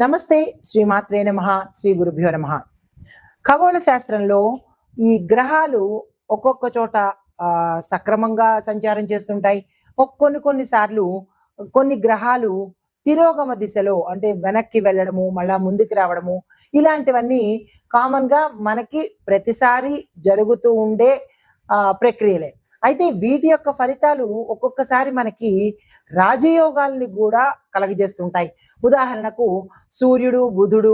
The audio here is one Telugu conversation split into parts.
నమస్తే శ్రీమాత్రే నమః శ్రీ గురుభ్యో నమః. ఖగోళ శాస్త్రంలో ఈ గ్రహాలు ఒక్కొక్క చోట సక్రమంగా సంచారం చేస్తుంటాయి. కొన్నిసార్లు కొన్ని గ్రహాలు తిరోగమ దిశలో అంటే వెనక్కి వెళ్ళడము మళ్ళా ముందుకు రావడము ఇలాంటివన్నీ కామన్ గా మనకి ప్రతిసారి జరుగుతూ ఉండే ప్రక్రియలే. అయితే వీటి యొక్క ఫలితాలు ఒక్కొక్కసారి మనకి రాజయోగాల్ని కూడా కలగజేస్తుంటాయి. ఉదాహరణకు సూర్యుడు బుధుడు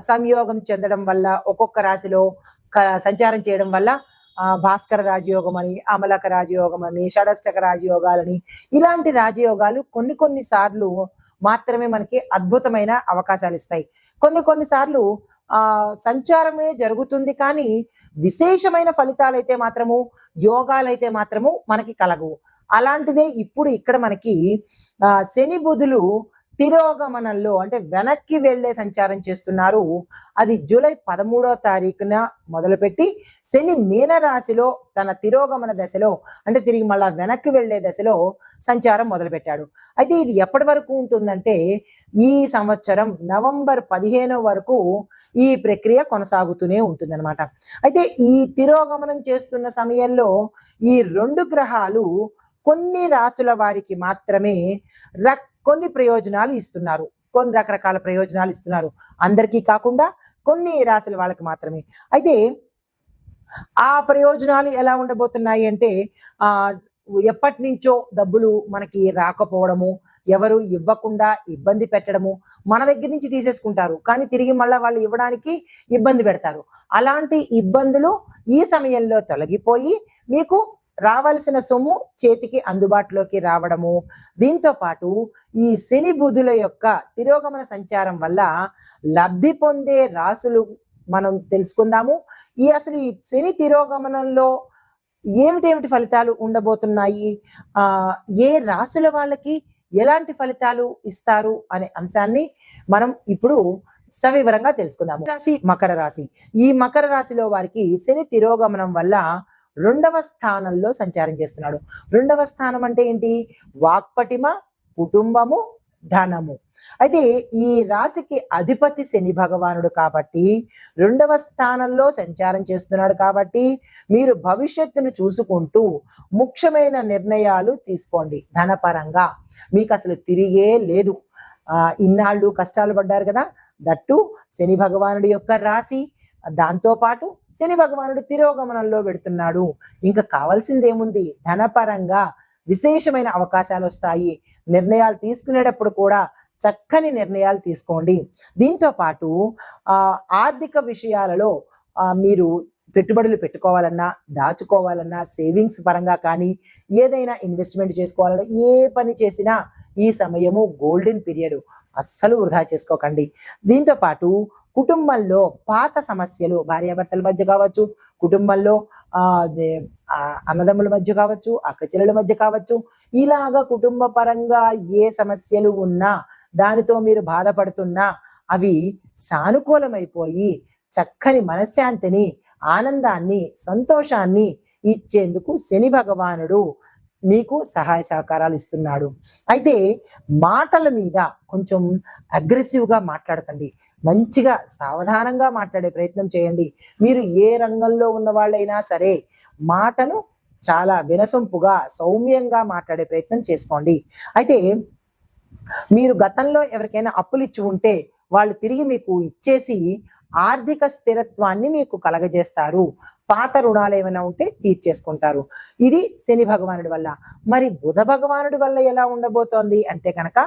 సంయోగం చెందడం వల్ల ఒక్కొక్క రాశిలో సంచారం చేయడం వల్ల భాస్కర రాజయోగం అని, అమలక రాజయోగం అని, షడష్టక రాజయోగాలని ఇలాంటి రాజయోగాలు కొన్ని సార్లు మాత్రమే మనకి అద్భుతమైన అవకాశాలు ఇస్తాయి. కొన్ని సార్లు సంచారమే జరుగుతుంది కానీ విశేషమైన ఫలితాలైతే మాత్రము యోగాలైతే మాత్రము మనకి కలగవు. అలాంటిదే ఇప్పుడు ఇక్కడ మనకి శని బుధులు తిరోగమనంలో అంటే వెనక్కి వెళ్లే సంచారం చేస్తున్నారు. అది జూలై 13వ తారీఖున మొదలుపెట్టి శని మీన రాశిలో తన తిరోగమన దశలో అంటే తిరిగి మళ్ళా వెనక్కి వెళ్లే దశలో సంచారం మొదలుపెట్టాడు. అయితే ఇది ఎప్పటి వరకు ఉంటుందంటే ఈ సంవత్సరం నవంబర్ 15 వరకు ఈ ప్రక్రియ కొనసాగుతూనే ఉంటుందన్నమాట. అయితే ఈ తిరోగమనం చేస్తున్న సమయంలో ఈ రెండు గ్రహాలు కొన్ని రాశుల వారికి మాత్రమే కొన్ని ప్రయోజనాలు ఇస్తున్నారు, కొన్ని రకరకాల ప్రయోజనాలు ఇస్తున్నారు. అందరికీ కాకుండా కొన్ని రాశుల వాళ్ళకి మాత్రమే. అయితే ఆ ప్రయోజనాలు ఎలా ఉండబోతున్నాయి అంటే ఎప్పటి నుంచో డబ్బులు మనకి రాకపోవడము, ఎవరు ఇవ్వకుండా ఇబ్బంది పెట్టడము, మన దగ్గర నుంచి తీసేసుకుంటారు కానీ తిరిగి మళ్ళీ వాళ్ళు ఇవ్వడానికి ఇబ్బంది పెడతారు. అలాంటి ఇబ్బందులు ఈ సమయంలో తొలగిపోయి మీకు రావాల్సిన సొమ్ము చేతికి అందుబాటులోకి రావడము. దీంతో పాటు ఈ శని బుధుల యొక్క తిరోగమన సంచారం వల్ల లబ్ధి పొందే రాశులు మనం తెలుసుకుందాము. అసలు ఈ శని తిరోగమనంలో ఏమిటి ఫలితాలు ఉండబోతున్నాయి, ఏ రాశుల వాళ్ళకి ఎలాంటి ఫలితాలు ఇస్తారు అనే అంశాన్ని మనం ఇప్పుడు సవివరంగా తెలుసుకుందాము. రాశి మకర రాశి. ఈ మకర రాశిలో వారికి శని తిరోగమనం వల్ల 2వ స్థానంలో సంచారం చేస్తున్నాడు. 2వ స్థానం అంటే ఏంటి? వాక్పటిమ, కుటుంబము, ధనము. అయితే ఈ రాశికి అధిపతి శని భగవానుడు కాబట్టి 2వ స్థానంలో సంచారం చేస్తున్నాడు కాబట్టి మీరు భవిష్యత్తును చూసుకుంటూ ముఖ్యమైన నిర్ణయాలు తీసుకోండి. ధనపరంగా మీకు అసలు తిరిగే లేదు. ఇన్నాళ్ళు కష్టాలు పడ్డారు కదా, దట్టు శని భగవానుడి యొక్క రాశి, దాంతో పాటు శని భగవానుడు తిరోగమనంలో పెడుతున్నాడు. ఇంకా కావాల్సింది ఏముంది? ధనపరంగా విశేషమైన అవకాశాలు వస్తాయి. నిర్ణయాలు తీసుకునేటప్పుడు కూడా చక్కని నిర్ణయాలు తీసుకోండి. దీంతో పాటు ఆర్థిక విషయాలలో మీరు పెట్టుబడులు పెట్టుకోవాలన్నా, దాచుకోవాలన్నా, సేవింగ్స్ పరంగా కానీ ఏదైనా ఇన్వెస్ట్మెంట్ చేసుకోవాలన్నా, ఏ పని చేసినా ఈ సమయము గోల్డెన్ పీరియడ్, అస్సలు వృధా చేసుకోకండి. దీంతో పాటు కుటుంబంలో పాత సమస్యలు భార్యాభర్తల మధ్య కావచ్చు, కుటుంబంలో అన్నదమ్ముల మధ్య కావచ్చు, అక్కచెల్లెల మధ్య కావచ్చు, ఇలాగా కుటుంబ పరంగా ఏ సమస్యలు ఉన్నా, దానితో మీరు బాధపడుతున్నా అవి సానుకూలమైపోయి చక్కని మనశ్శాంతిని, ఆనందాన్ని, సంతోషాన్ని ఇచ్చేందుకు శని భగవానుడు మీకు సహాయ సహకారాలు ఇస్తున్నాడు. అయితే మాటల మీద కొంచెం అగ్రెసివ్గా మాట్లాడకండి. మంచిగా సావధానంగా మాట్లాడే ప్రయత్నం చేయండి. మీరు ఏ రంగంలో ఉన్న వాళ్ళైనా సరే మాటను చాలా వినసొంపుగా సౌమ్యంగా మాట్లాడే ప్రయత్నం చేసుకోండి. అయితే మీరు గతంలో ఎవరికైనా అప్పులు ఇచ్చి ఉంటే వాళ్ళు తిరిగి మీకు ఇచ్చేసి ఆర్థిక స్థిరత్వాన్ని మీకు కలగజేస్తారు. పాత రుణాలు ఏమైనా ఉంటే తీర్చేసుకుంటారు. ఇది శని భగవానుడి వల్ల. మరి బుధ భగవానుడి వల్ల ఎలా ఉండబోతోంది అంటే కనుక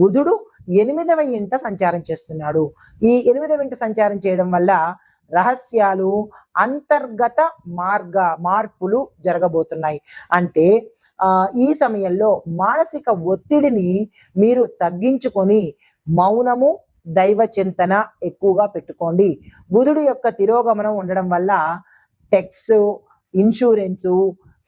బుధుడు 8వ ఇంట సంచారం చేస్తున్నాడు. ఈ 8వ ఇంట సంచారం చేయడం వల్ల రహస్యాలు, అంతర్గత మార్పులు జరగబోతున్నాయి. అంటే ఈ సమయంలో మానసిక ఒత్తిడిని మీరు తగ్గించుకొని మౌనము, దైవ చింతన ఎక్కువగా పెట్టుకోండి. బుధుడు యొక్క తిరోగమనం ఉండడం వల్ల టెక్స్, ఇన్సూరెన్సు,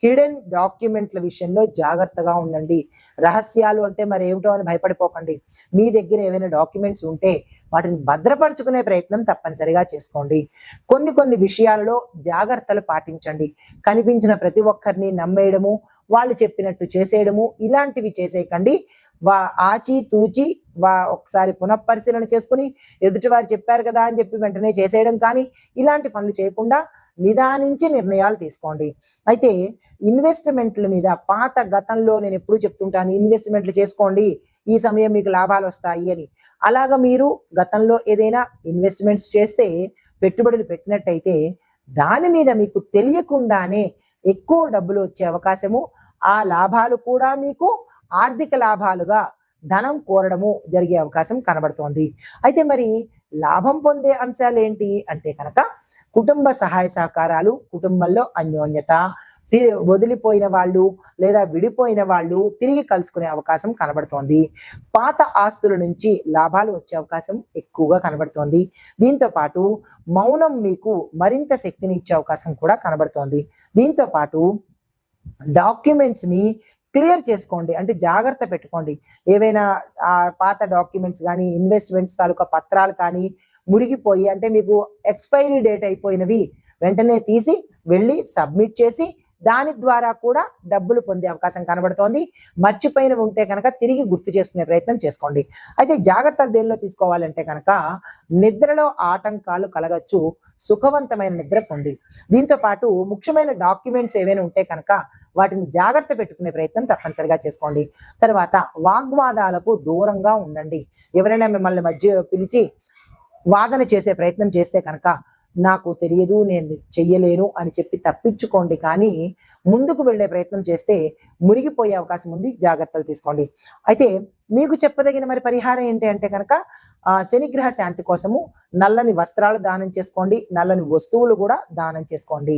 హిడెన్ డాక్యుమెంట్ల విషయంలో జాగ్రత్తగా ఉండండి. రహస్యాలు అంటే మరి ఏమిటో అని భయపడిపోకండి. మీ దగ్గర ఏవైనా డాక్యుమెంట్స్ ఉంటే వాటిని భద్రపరుచుకునే ప్రయత్నం తప్పనిసరిగా చేసుకోండి. కొన్ని విషయాలలో జాగ్రత్తలు పాటించండి. కనిపించిన ప్రతి ఒక్కరిని నమ్మేయడము, వాళ్ళు చెప్పినట్టు చేసేయడము ఇలాంటివి చేసేయకండి. ఆచి తూచి ఒకసారి పునఃపరిశీలన చేసుకుని ఎదుటివారు చెప్పారు కదా అని చెప్పి వెంటనే చేసేయడం కానీ ఇలాంటి పనులు చేయకుండా నిదానించి నిర్ణయాలు తీసుకోండి. అయితే ఇన్వెస్ట్మెంట్ల మీద పాత గతంలో నేను ఎప్పుడు చెప్తుంటాను, ఇన్వెస్ట్మెంట్లు చేసుకోండి, ఈ సమయం మీకు లాభాలు వస్తాయి అని. అలాగా మీరు గతంలో ఏదైనా ఇన్వెస్ట్మెంట్స్ చేస్తే, పెట్టుబడులు పెట్టినట్టయితే దాని మీద మీకు తెలియకుండానే ఎక్కువ డబ్బులు వచ్చే అవకాశము, ఆ లాభాలు కూడా మీకు ఆర్థిక లాభాలుగా ధనం కోరడము జరిగే అవకాశం కనబడుతోంది. అయితే మరి లాభం పొందే అంశాలు ఏంటి అంటే కనుక కుటుంబ సహాయ సహకారాలు, కుటుంబంలో అన్యోన్యత, వదిలిపోయిన వాళ్ళు లేదా విడిపోయిన వాళ్ళు తిరిగి కలుసుకునే అవకాశం కనబడుతోంది. పాత ఆస్తుల నుంచి లాభాలు వచ్చే అవకాశం ఎక్కువగా కనబడుతోంది. దీంతో పాటు మౌనం మీకు మరింత శక్తిని ఇచ్చే అవకాశం కూడా కనబడుతోంది. దీంతో పాటు డాక్యుమెంట్స్ ని క్లియర్ చేసుకోండి, అంటే జాగ్రత్త పెట్టుకోండి. ఏవైనా పాత డాక్యుమెంట్స్ కానీ, ఇన్వెస్ట్మెంట్స్ తాలూకా పత్రాలు కానీ మురిగిపోయి, అంటే మీకు ఎక్స్పైరీ డేట్ అయిపోయినవి వెంటనే తీసి వెళ్ళి సబ్మిట్ చేసి దాని ద్వారా కూడా డబ్బులు పొందే అవకాశం కనబడుతోంది. మర్చిపోయినవి ఉంటే కనుక తిరిగి గుర్తు చేసుకునే ప్రయత్నం చేసుకోండి. అయితే జాగ్రత్తలు దేనిలో తీసుకోవాలంటే కనుక నిద్రలో ఆటంకాలు కలగచ్చు, సుఖవంతమైన నిద్ర పొంది. దీంతో పాటు ముఖ్యమైన డాక్యుమెంట్స్ ఏవైనా ఉంటే కనుక వాటిని జాగ్రత్త పెట్టుకునే ప్రయత్నం తప్పనిసరిగా చేసుకోండి. తర్వాత వాగ్వాదాలకు దూరంగా ఉండండి. ఎవరైనా మిమ్మల్ని మధ్య పిలిచి వాదన చేసే ప్రయత్నం చేస్తే కనుక నాకు తెలియదు, నేను చెయ్యలేను అని చెప్పి తప్పించుకోండి. కానీ ముందుకు వెళ్ళే ప్రయత్నం చేస్తే మునిగిపోయే అవకాశం ఉంది, జాగ్రత్తలు తీసుకోండి. అయితే మీకు చెప్పదగిన మరి పరిహారం ఏంటి అంటే కనుక శనిగ్రహ శాంతి కోసము నల్లని వస్త్రాలు దానం చేసుకోండి, నల్లని వస్తువులు కూడా దానం చేసుకోండి.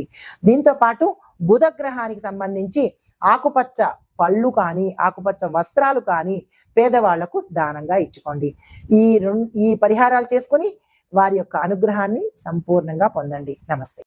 దీంతో పాటు బుధ గ్రహానికి సంబంధించి ఆకుపచ్చ పళ్ళు కానీ, ఆకుపచ్చ వస్త్రాలు కానీ పేదవాళ్లకు దానంగా ఇచ్చుకోండి. ఈ పరిహారాలు చేసుకొని వారి యొక్క అనుగ్రహాన్ని సంపూర్ణంగా పొందండి. నమస్తే.